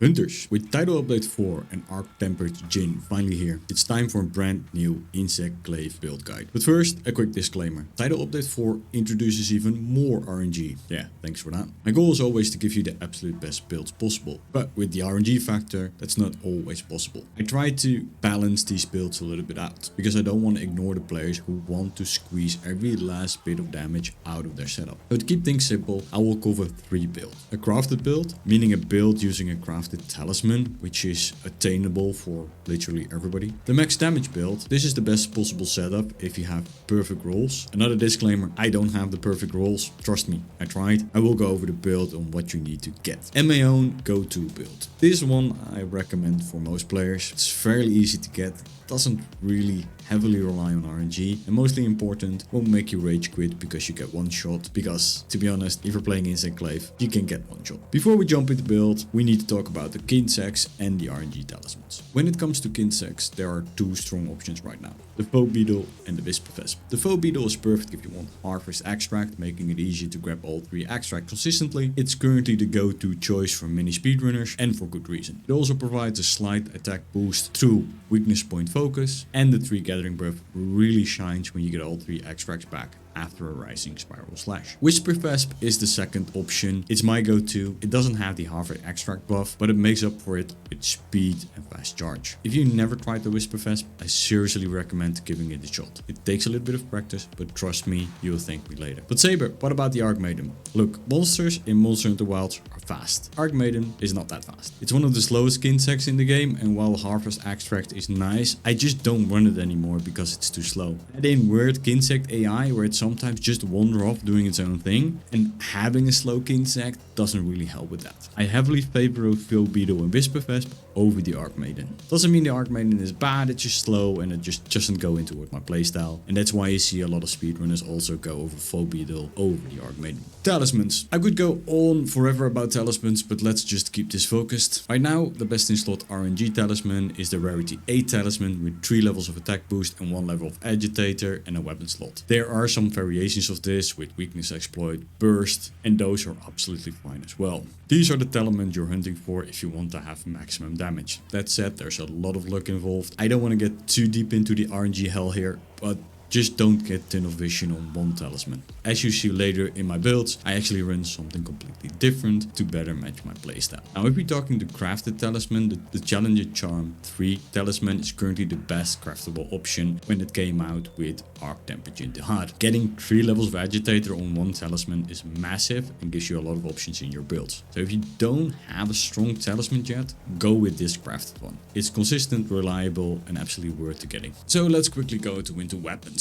Hunters, with Title Update 4 and Arch-Tempered Jin finally here, it's time for a brand new Insect Glaive build guide. But first, a quick disclaimer. Title Update 4 introduces even more RNG. Yeah, thanks for that. My goal is always to give you the absolute best builds possible, but with the RNG factor, that's not always possible. I try to balance these builds a little bit out, because I don't want to ignore the players who want to squeeze every last bit of damage out of their setup. So to keep things simple, I will cover 3 builds. A crafted build, meaning a build using a crafted talisman, which is attainable for literally everybody. The max damage build, this is the best possible setup if you have perfect rolls. Another disclaimer, I don't have the perfect rolls, trust me, I tried. I will go over the build on what you need to get. And my own go-to build. This one I recommend for most players. It's fairly easy to get, doesn't really heavily rely on RNG, and mostly important, won't make you rage quit because you get one shot, because to be honest, if you're playing Insect Glaive, you can get one shot. Before we jump into build, we need to talk about the Kinsects and the RNG Talismans. When it comes to Kinsects, there are 2 strong options right now. The Foe Beetle and the Wisp Vesp. The Foe Beetle is perfect if you want Harvest Extract, making it easy to grab all 3 extracts consistently. It's currently the go-to choice for many speedrunners, and for good reason. It also provides a slight attack boost through weakness point focus, and the 3 Gathering Breath really shines when you get all 3 extracts back after a Rising Spiral Slash. Whisper Vesp is the second option. It's my go-to. It doesn't have the Harvest Extract buff, but it makes up for it with speed and fast charge. If you never tried the Whisper Vesp, I seriously recommend giving it a shot. It takes a little bit of practice, but trust me, you'll thank me later. But Saber, what about the Archmaiden? Look, monsters in Monster Hunter Wilds are fast. Archmaiden is not that fast. It's one of the slowest Kinsects in the game, and while Harvest Extract is nice, I just don't run it anymore because it's too slow. Add in weird Kinsect AI where it's sometimes just wander off doing its own thing, and having a slow Kinsect doesn't really help with that. I heavily favor Foe Beetle and Whisper Vesp over the Archmaiden. Doesn't mean the Archmaiden is bad, it's just slow and it just doesn't go into my playstyle, and that's why you see a lot of speedrunners also go over Foe Beetle over the Archmaiden. Talismans. I could go on forever about Talismans, but let's just keep this focused. Right now, the best in slot RNG Talisman is the Rarity 8 Talisman with 3 levels of attack boost and 1 level of Agitator and a weapon slot. There are some variations of this with Weakness Exploit, Burst, and those are absolutely fine as well. These are the talismans you're hunting for if you want to have maximum damage. That said, there's a lot of luck involved. I don't want to get too deep into the RNG hell here, but just don't get tunnel vision on one talisman. As you see later in my builds, I actually run something completely different to better match my playstyle. Now if we're talking the crafted talisman, the Challenger Charm 3 talisman is currently the best craftable option when it came out with Arch-Tempered Jin. Getting 3 levels of Agitator on one talisman is massive and gives you a lot of options in your builds. So if you don't have a strong talisman yet, go with this crafted one. It's consistent, reliable, and absolutely worth the getting. So let's quickly go into weapons.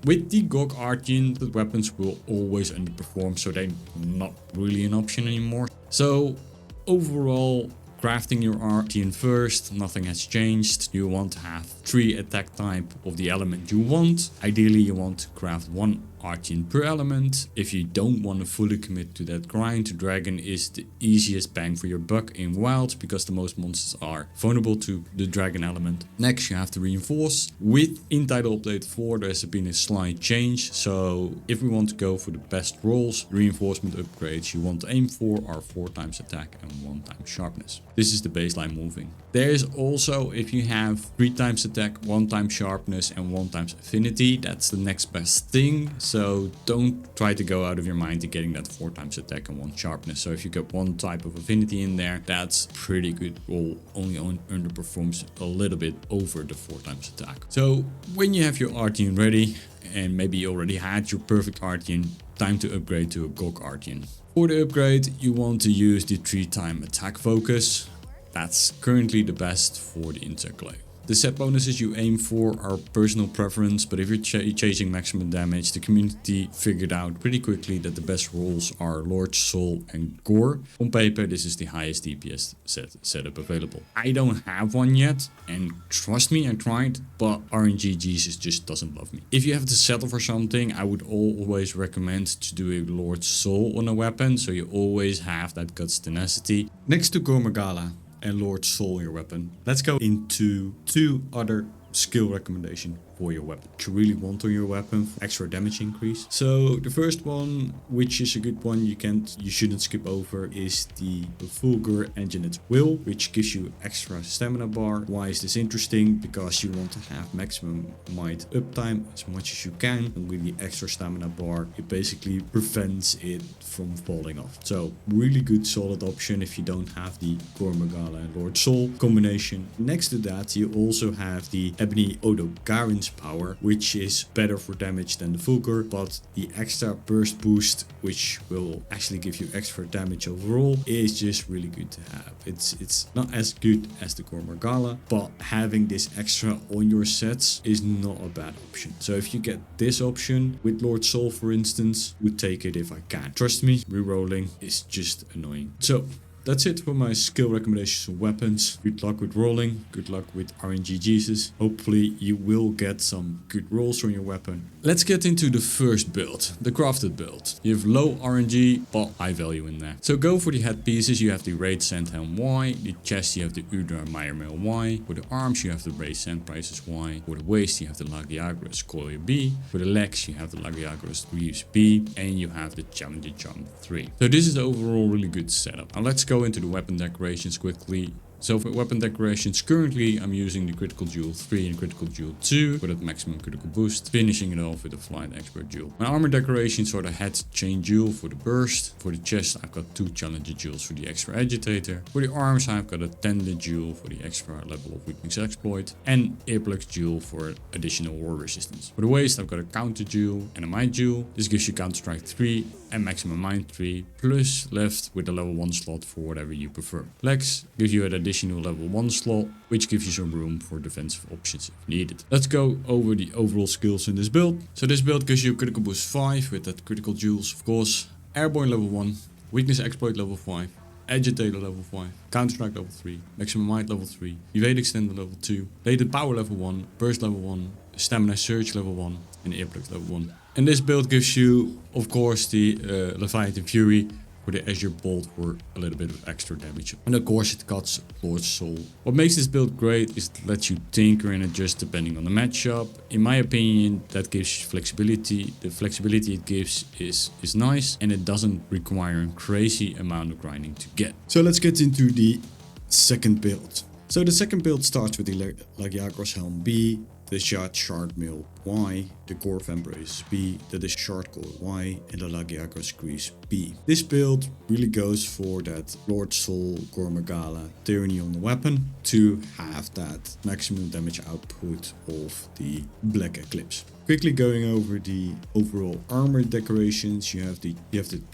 With the GOG Arch-Jin, the weapons will always underperform, so they're not really an option anymore. So overall, crafting your Arch-Jin first, nothing has changed. You want to have 3 attack type of the element you want. Ideally, you want to craft 1 Arch-Jin per element. If you don't want to fully commit to that grind, Dragon is the easiest bang for your buck in Wilds because the most monsters are vulnerable to the Dragon element. Next, you have to reinforce. With in Title Update 4, there's been a slight change. So if we want to go for the best rolls, reinforcement upgrades you want to aim for are 4 times attack and 1 times sharpness. This is the baseline moving. There is also, if you have 3 times attack, 1 times sharpness and 1 times affinity, that's the next best thing. So don't try to go out of your mind to getting that 4 times attack and 1 sharpness. So if you get 1 type of affinity in there, that's pretty good roll, only underperforms a little bit over the 4 times attack. So when you have your Arch-Jin ready, and maybe you already had your perfect Arch-Jin, time to upgrade to a GOG Arch-Jin. For the upgrade, you want to use the 3-time attack focus. That's currently the best for the Insect Glaive. The set bonuses you aim for are personal preference, but if you're chasing maximum damage, the community figured out pretty quickly that the best rolls are Lord's Soul and Gore. On paper, this is the highest DPS setup available. I don't have one yet, and trust me, I tried, but RNG Jesus just doesn't love me. If you have to settle for something, I would always recommend to do a Lord's Soul on a weapon, so you always have that Guts Tenacity. Next to Gore Magala and Lord's Soul in your weapon, let's go into 2 other skill recommendation. for your weapon, which you really want on your weapon for extra damage increase. So the first one, which is a good one you shouldn't skip over, is the Vulgar Engine at Will, which gives you extra stamina bar. Why is this interesting? Because you want to have maximum might uptime as much as you can, and with the extra stamina bar it basically prevents it from falling off. So really good solid option if you don't have the Gormagala and Lord Sol combination. Next to that you also have the Ebony Odo Garen's power, which is better for damage than the Vulgar, but the extra burst boost, which will actually give you extra damage overall, is just really good to have. It's not as good as the Gormagala, but having this extra on your sets is not a bad option. So if you get this option with Lord Sol, for instance, would take it if I can. Trust me, rerolling is just annoying. So that's it for my skill recommendations for weapons. Good luck with rolling, good luck with RNG Jesus. Hopefully you will get some good rolls on your weapon. Let's get into the first build, the crafted build. You have low RNG, but high value in there. So go for the headpieces, you have the Raid Sandhelm Y. The chest, you have the Udra Meyermail Y. For the arms, you have the Raid Sandprices Y. For the waist, you have the Lagiagras Coil B. For the legs, you have the Lagiagras Greaves B. And you have the Challenger Jump 3. So this is the overall really good setup. Now let's go into the weapon decorations quickly. So for weapon decorations, currently I'm using the Critical Jewel 3 and Critical Jewel 2 for that maximum critical boost, finishing it off with the Flight Expert Jewel. My armor decorations are the Head Chain Jewel for the burst. For the chest, I've got 2 Challenger Jewels for the extra agitator. For the arms, I've got a Tender Jewel for the extra level of Weakness Exploit, and Earplugs Jewel for additional war resistance. For the waist, I've got a Counter Jewel and a Might Jewel. This gives you Counter Strike 3 and Maximum Mind 3, plus left with a level 1 slot for whatever you prefer. Legs give you an additional level 1 slot, which gives you some room for defensive options if needed. Let's go over the overall skills in this build. So this build gives you critical boost 5 with that critical jewels, of course, airborne level 1, weakness exploit level 5, agitator level 5, counter strike level 3, maximum might level 3, evade extender level 2, latent power level 1, burst level 1, stamina surge level 1, and earplugs level 1. And this build gives you, of course, the Leviathan Fury for the Azure Bolt for a little bit of extra damage. And of course it cuts Lord Sol. What makes this build great is it lets you tinker and adjust depending on the matchup. In my opinion, that gives flexibility. The flexibility it gives is nice, and it doesn't require a crazy amount of grinding to get. So let's get into the second build. So the second build starts with the Lagiagras Helm B, the Shard Mail Y, the Gorf Embrace B, the Shard Coil Y, and the Lagiagras Greaves B. This build really goes for that Lord Sol, Gormagala, Tyranny on the weapon to have that maximum damage output of the Black Eclipse. Quickly going over the overall armor decorations, you have the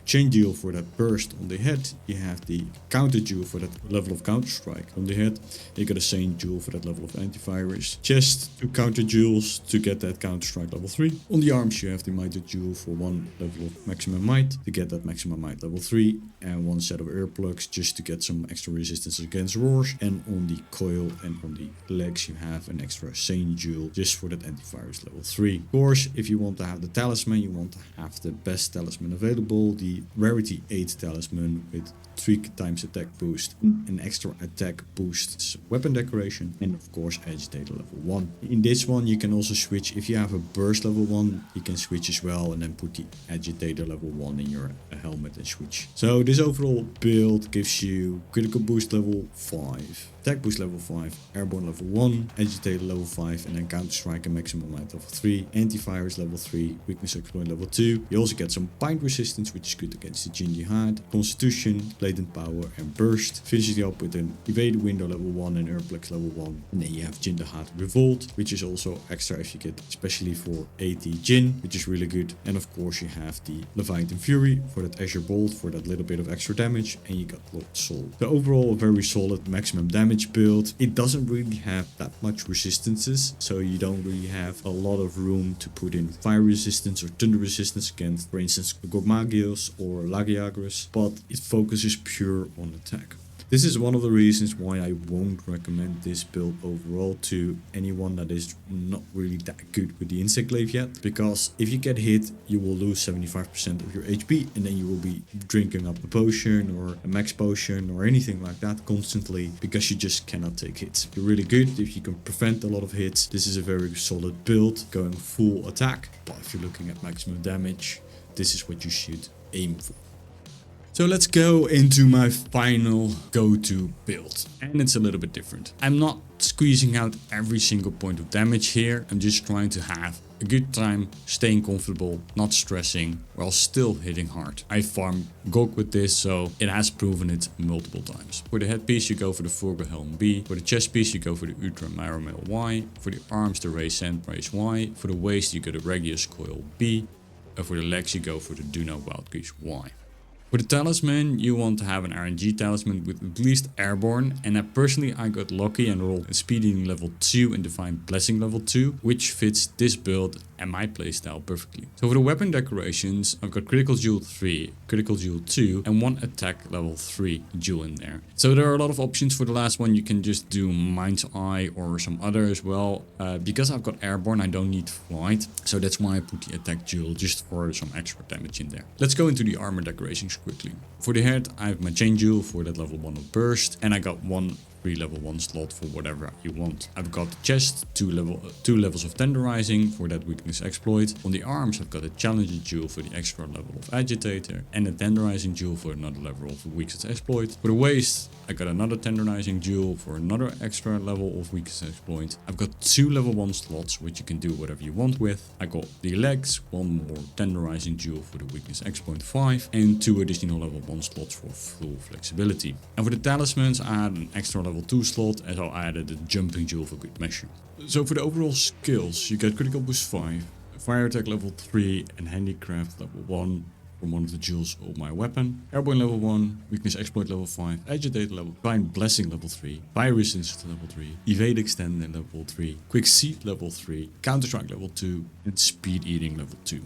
chain jewel for that burst on the head, you have the counter jewel for that level of counter strike on the head, you got a Saint jewel for that level of antivirus, chest, 2 counter jewels to get that counter strike level 3. On the arms you have the mighted jewel for 1 level of maximum might to get that maximum might level 3, and 1 set of earplugs just to get some extra resistance against roars. And on the coil and on the legs you have an extra Saint jewel just for that antivirus level 3. Of course, if you want to have the talisman, you want to have the best talisman available, the rarity 8 talisman with 3 times attack boost, an extra attack boost weapon decoration, and of course agitator level 1. In this one you can also switch. If you have a burst level 1, you can switch as well and then put the agitator level 1 in your helmet and switch. So this overall build gives you critical boost level 5, attack boost level 5, airborne level 1, agitator level 5, and then counter strike and maximum might level 3, antivirus level 3, weakness exploit level 2. You also get some bind resistance, which is good against the Jin Jihad, constitution, latent power, and burst. Finishes it up with an evade window level 1 and earplugs level 1. And then you have Jin Jihad Revolt, which is also extra if you get, especially for 80 Jin, which is really good. And of course you have the Leviathan Fury for that Azure Bolt for that little bit of extra damage, and you got Lord Sol. So overall a very solid maximum damage build. It doesn't really have that much resistances, so you don't really have a lot of room to put in fire resistance or thunder resistance against, for instance, Gormagios or Lagiagras, but it focuses pure on attack. This is one of the reasons why I won't recommend this build overall to anyone that is not really that good with the Insect Glaive yet. Because if you get hit, you will lose 75% of your HP and then you will be drinking up a potion or a max potion or anything like that constantly because you just cannot take hits. You're really good if you can prevent a lot of hits. This is a very solid build going full attack. But if you're looking at maximum damage, this is what you should aim for. So let's go into my final go-to build, and it's a little bit different. I'm not squeezing out every single point of damage here. I'm just trying to have a good time, staying comfortable, not stressing, while still hitting hard. I farm Gog with this, so it has proven it multiple times. For the headpiece, you go for the Vorgehelm B. For the chest piece, you go for the Ultra Mail Y. For the arms, the Ray Sand Race Y. For the waist, you go the Regius Coil B. And for the legs, you go for the Duno Wild Goose Y. For the talisman, you want to have an RNG talisman with at least airborne, and I got lucky and rolled a speed eating level 2 and divine blessing level 2, which fits this build and my playstyle perfectly. So for the weapon decorations, I've got critical jewel 3, critical jewel 2 and one attack level 3 jewel in there. So there are a lot of options for the last one. You can just do Mind's Eye or some other as well. Because I've got airborne, I don't need flight, so that's why I put the attack jewel just for some extra damage in there. Let's go into the armor decorations quickly. For the head, I have my chain jewel for that level 1 of burst, and I got one free level 1 slot for whatever you want. I've got the chest, two levels of tenderizing for that weakness exploit. On the arms, I've got a challenger jewel for the extra level of agitator and a tenderizing jewel for another level of weakness exploit. For the waist, I got another tenderizing jewel for another extra level of weakness exploit. I've got 2 level 1 slots which you can do whatever you want with. I got the legs, 1 more tenderizing jewel for the weakness exploit 5 and 2 additional level 1 slots for full flexibility. And for the talismans, I had an extra level 2 slot, and so I added a jumping jewel for good measure. So for the overall skills, you get critical boost 5, fire attack level 3 and handicraft level 1 from one of the jewels of my weapon, airborne level 1, weakness exploit level 5, agitator level, divine blessing level 3, fire resistance level 3, evade extend level 3, quick seed level 3, counter strike level 2 and speed eating level 2.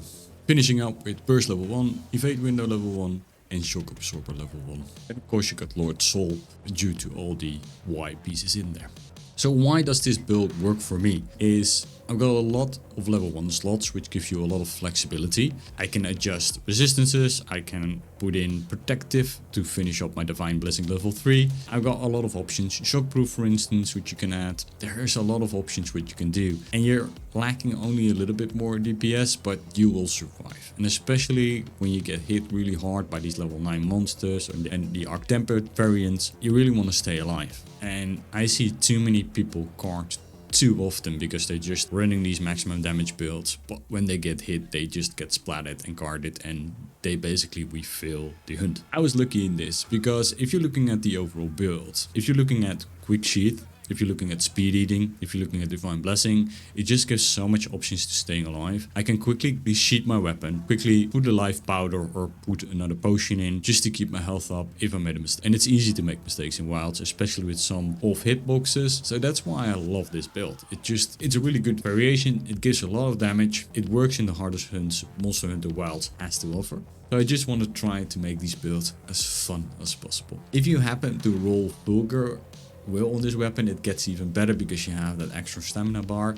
Finishing up with burst level 1, evade window level 1 and shock absorber level 1. And of course you got Lord Soul due to all the Y pieces in there. So why does this build work for me is I've got a lot of level 1 slots which give you a lot of flexibility. I can adjust resistances, I can put in protective to finish up my divine blessing level 3. I've got a lot of options, shockproof for instance, which you can add. There's a lot of options which you can do, and you're lacking only a little bit more DPS, but you will survive. And especially when you get hit really hard by these level 9 monsters and the Arch-Tempered variants, you really want to stay alive. And I see too many people card too often because they're just running these maximum damage builds, but when they get hit they just get splatted and guarded and they basically refill the hunt. I was lucky in this because if you're looking at the overall build, if you're looking at quick sheath, if you're looking at speed eating, if you're looking at divine blessing, it just gives so much options to staying alive. I can quickly resheath my weapon, quickly put a life powder or put another potion in just to keep my health up if I made a mistake. And it's easy to make mistakes in wilds, especially with some off hitboxes. So that's why I love this build. It's a really good variation. It gives a lot of damage. It works in the hardest hunts Monster Hunter Wilds has to offer. So I just want to try to make these builds as fun as possible. If you happen to roll Fulgur Will on this weapon, it gets even better because you have that extra stamina bar,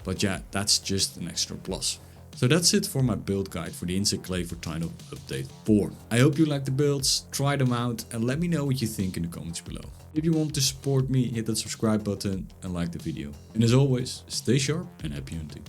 but yeah, that's just an extra plus. So that's it for my build guide for the Insect Glaive for Title Update 4. I hope you like the builds, try them out and let me know what you think in the comments below. If you want to support me, hit that subscribe button and like the video. And as always, stay sharp and happy hunting.